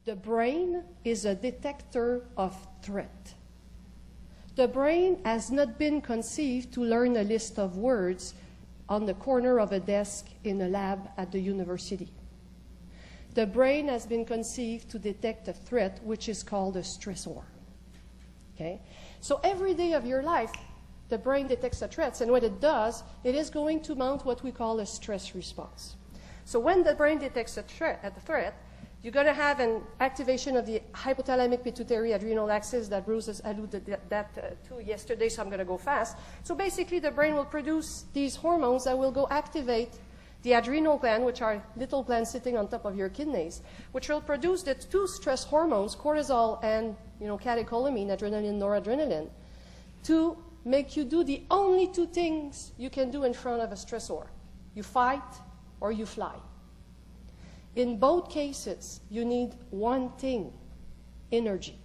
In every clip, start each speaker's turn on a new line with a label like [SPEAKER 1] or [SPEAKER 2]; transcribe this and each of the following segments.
[SPEAKER 1] The brain is a detector of threat. The brain has not been conceived to learn a list of words on the corner of a desk in a lab at the university. The brain has been conceived to detect a threat, which is called a stressor. Okay? So every day of your life, the brain detects a threat, and what it does, it is going to mount what we call a stress response. So when the brain detects a threat, you're going to have an activation of the hypothalamic pituitary adrenal axis that Bruce has alluded to yesterday, so I'm going to go fast. So basically, the brain will produce these hormones that will go activate the adrenal gland, which are little glands sitting on top of your kidneys, which will produce the two stress hormones, cortisol and catecholamine, adrenaline, noradrenaline, to make you do the only two things you can do in front of a stressor. You fight or you fly. In both cases, you need one thing, energy.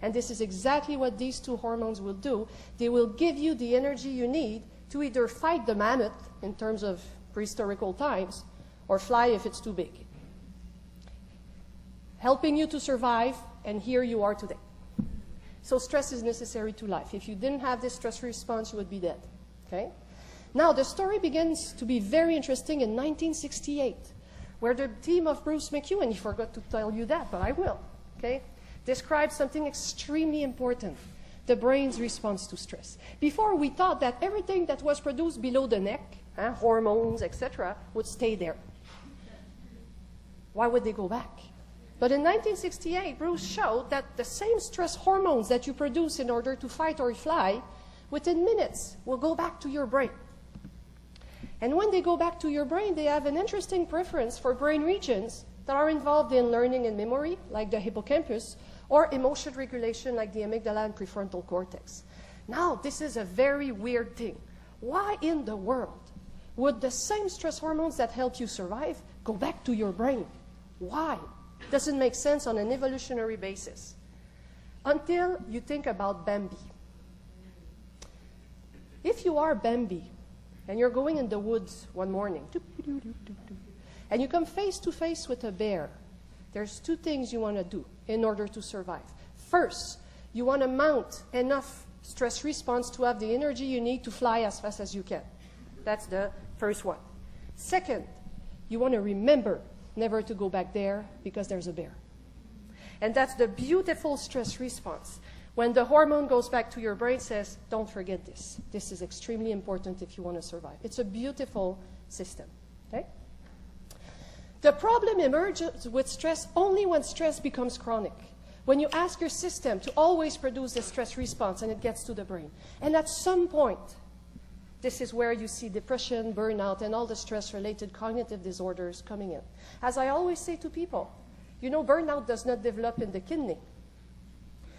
[SPEAKER 1] And this is exactly what these two hormones will do. They will give you the energy you need to either fight the mammoth in terms of prehistorical times or fly if it's too big. Helping you to survive, and here you are today. So stress is necessary to life. If you didn't have this stress response, you would be dead. Okay? Now, the story begins to be very interesting in 1968. Where the team of Bruce McHugh, and he forgot to tell you that, but I will, okay, describes something extremely important, the brain's response to stress. Before, we thought that everything that was produced below the neck, hormones, etc., would stay there. Why would they go back? But in 1968, Bruce showed that the same stress hormones that you produce in order to fight or fly, within minutes, will go back to your brain. And when they go back to your brain, they have an interesting preference for brain regions that are involved in learning and memory, like the hippocampus, or emotion regulation, like the amygdala and prefrontal cortex. Now, this is a very weird thing. Why in the world would the same stress hormones that help you survive go back to your brain? Why? Doesn't make sense on an evolutionary basis. Until you think about Bambi. If you are Bambi, and you're going in the woods one morning, and you come face to face with a bear, there's two things you want to do in order to survive. First, you want to mount enough stress response to have the energy you need to fly as fast as you can. That's the first one. Second, you want to remember never to go back there because there's a bear. And that's the beautiful stress response. When the hormone goes back to your brain, says, don't forget this. This is extremely important if you want to survive. It's a beautiful system. Okay? The problem emerges with stress only when stress becomes chronic. When you ask your system to always produce the stress response and it gets to the brain. And at some point, this is where you see depression, burnout, and all the stress-related cognitive disorders coming in. As I always say to people, burnout does not develop in the kidney.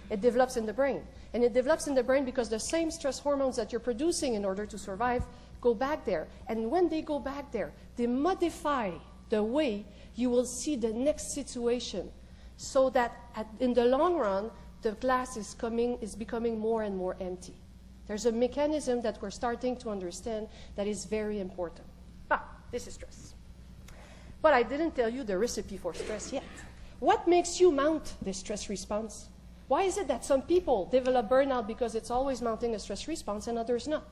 [SPEAKER 1] It develops in the brain. And it develops in the brain because the same stress hormones that you're producing in order to survive go back there. And when they go back there, they modify the way you will see the next situation so that in the long run, the glass is becoming more and more empty. There's a mechanism that we're starting to understand that is very important. This is stress. But I didn't tell you the recipe for stress yet. What makes you mount this stress response? Why is it that some people develop burnout because it's always mounting a stress response and others not?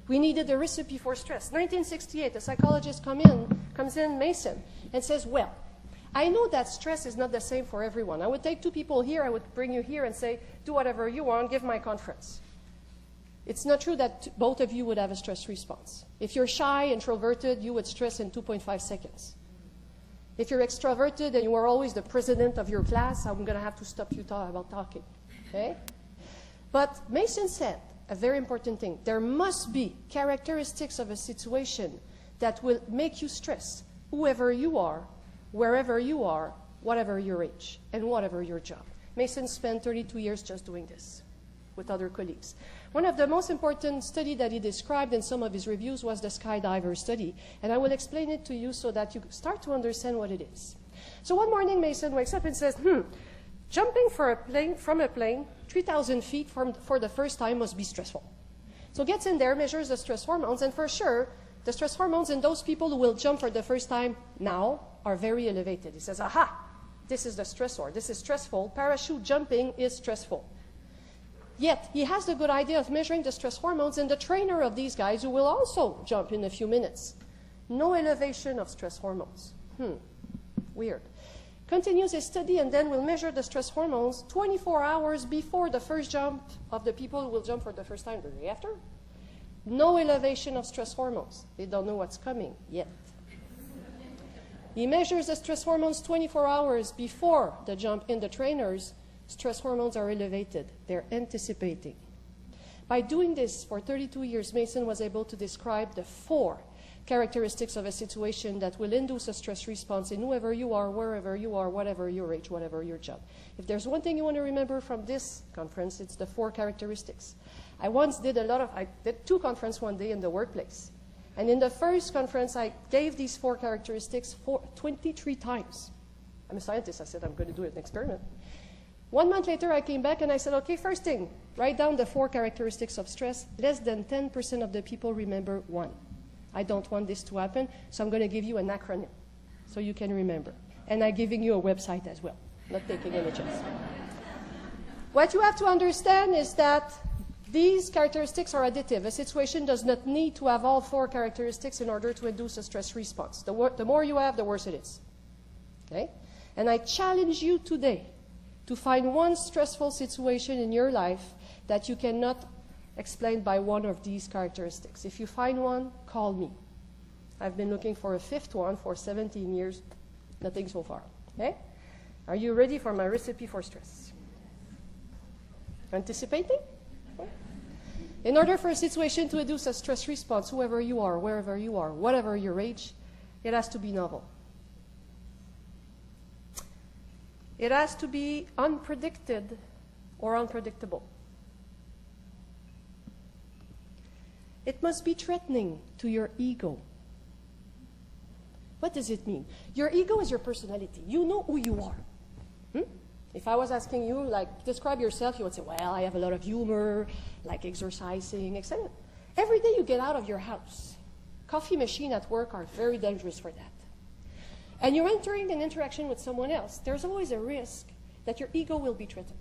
[SPEAKER 1] We needed a recipe for stress. 1968, a psychologist comes in, Mason, and says, well, I know that stress is not the same for everyone. I would take two people here, I would bring you here and say, do whatever you want, give my conference. It's not true that both of you would have a stress response. If you're shy, introverted, you would stress in 2.5 seconds. If you're extroverted and you are always the president of your class, I'm going to have to stop you about talking. Okay? But Mason said a very important thing. There must be characteristics of a situation that will make you stress, whoever you are, wherever you are, whatever your age, and whatever your job. Mason spent 32 years just doing this with other colleagues. One of the most important studies that he described in some of his reviews was the skydiver study, and I will explain it to you so that you start to understand what it is. So one morning, Mason wakes up and says, jumping from a plane 3,000 feet for the first time must be stressful. So gets in there, measures the stress hormones, and for sure, the stress hormones in those people who will jump for the first time now are very elevated. He says, aha, This is the stressor. This is stressful. Parachute jumping is stressful. Yet, he has the good idea of measuring the stress hormones, and the trainer of these guys, who will also jump in a few minutes, no elevation of stress hormones. Weird. Continues his study, and then will measure the stress hormones 24 hours before the first jump of the people who will jump for the first time the day after. No elevation of stress hormones. They don't know what's coming yet. He measures the stress hormones 24 hours before the jump in the trainers. Stress hormones are elevated. They're anticipating. By doing this for 32 years, Mason was able to describe the 4 characteristics of a situation that will induce a stress response in whoever you are, wherever you are, whatever your age, whatever your job. If there's one thing you want to remember from this conference, it's the 4 characteristics. I did 2 conferences one day in the workplace. And in the first conference, I gave these 4 characteristics 23 times. I'm a scientist. I said, I'm going to do an experiment. 1 month later, I came back and I said, okay, first thing, write down the 4 characteristics of stress. Less than 10% of the people remember 1. I don't want this to happen, so I'm going to give you an acronym so you can remember. And I'm giving you a website as well, not taking any chance. What you have to understand is that these characteristics are additive. A situation does not need to have all 4 characteristics in order to induce a stress response. The more you have, the worse it is. Okay? And I challenge you today to find one stressful situation in your life that you cannot explain by one of these characteristics. If you find one, call me. I've been looking for a 5th one for 17 years. Nothing so far. Okay? Are you ready for my recipe for stress? Anticipating? In order for a situation to induce a stress response, whoever you are, wherever you are, whatever your age, it has to be novel. It has to be unpredicted or unpredictable. It must be threatening to your ego. What does it mean? Your ego is your personality. You know who you are. If I was asking you, like, describe yourself, you would say, well, I have a lot of humor, like exercising, etc. Every day you get out of your house. Coffee machine at work are very dangerous for that. And you're entering an interaction with someone else. There's always a risk that your ego will be threatened.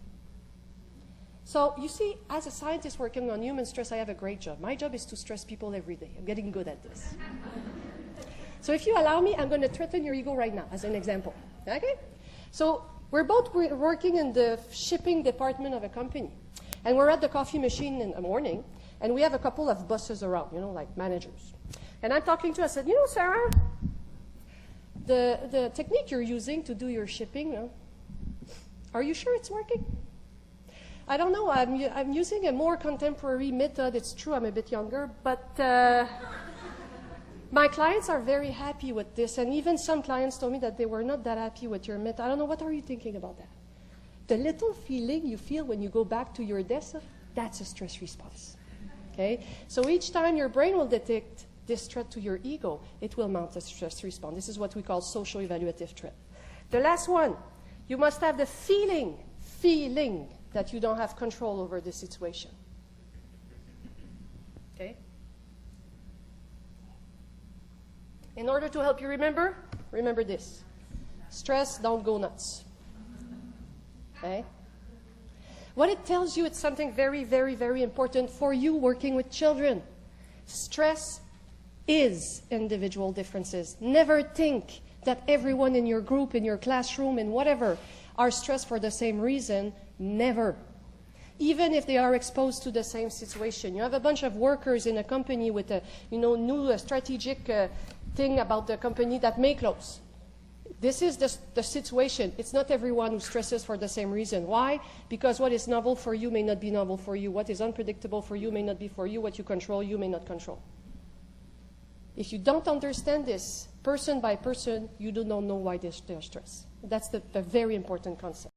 [SPEAKER 1] So, you see, as a scientist working on human stress, I have a great job. My job is to stress people every day. I'm getting good at this. So if you allow me, I'm going to threaten your ego right now, as an example. Okay? So, we're both working in the shipping department of a company. And we're at the coffee machine in the morning, and we have a couple of bosses around, like managers. And I'm talking to her, I said, Sarah, the technique you're using to do your shipping, are you sure it's working? I don't know. I'm using a more contemporary method. It's true, I'm a bit younger, but my clients are very happy with this, and even some clients told me that they were not that happy with your method. I don't know, what are you thinking about that? The little feeling you feel when you go back to your desk, that's a stress response. Okay? So each time your brain will detect this threat to your ego, it will mount a stress response. This is what we call social evaluative threat. The last one, you must have the feeling that you don't have control over the situation. Okay? In order to help you remember this. Stress, don't go nuts. Okay? What it tells you, it's something very, very, very important for you working with children. Stress is individual differences. Never think that everyone in your group, in your classroom, in whatever, are stressed for the same reason. Never. Even if they are exposed to the same situation. You have a bunch of workers in a company with a new strategic thing about the company that make clothes. This is the situation. It's not everyone who stresses for the same reason. Why? Because what is novel for you may not be novel for you. What is unpredictable for you may not be for you. What you control, you may not control. If you don't understand this, person by person, you do not know why they're stressed. That's the very important concept.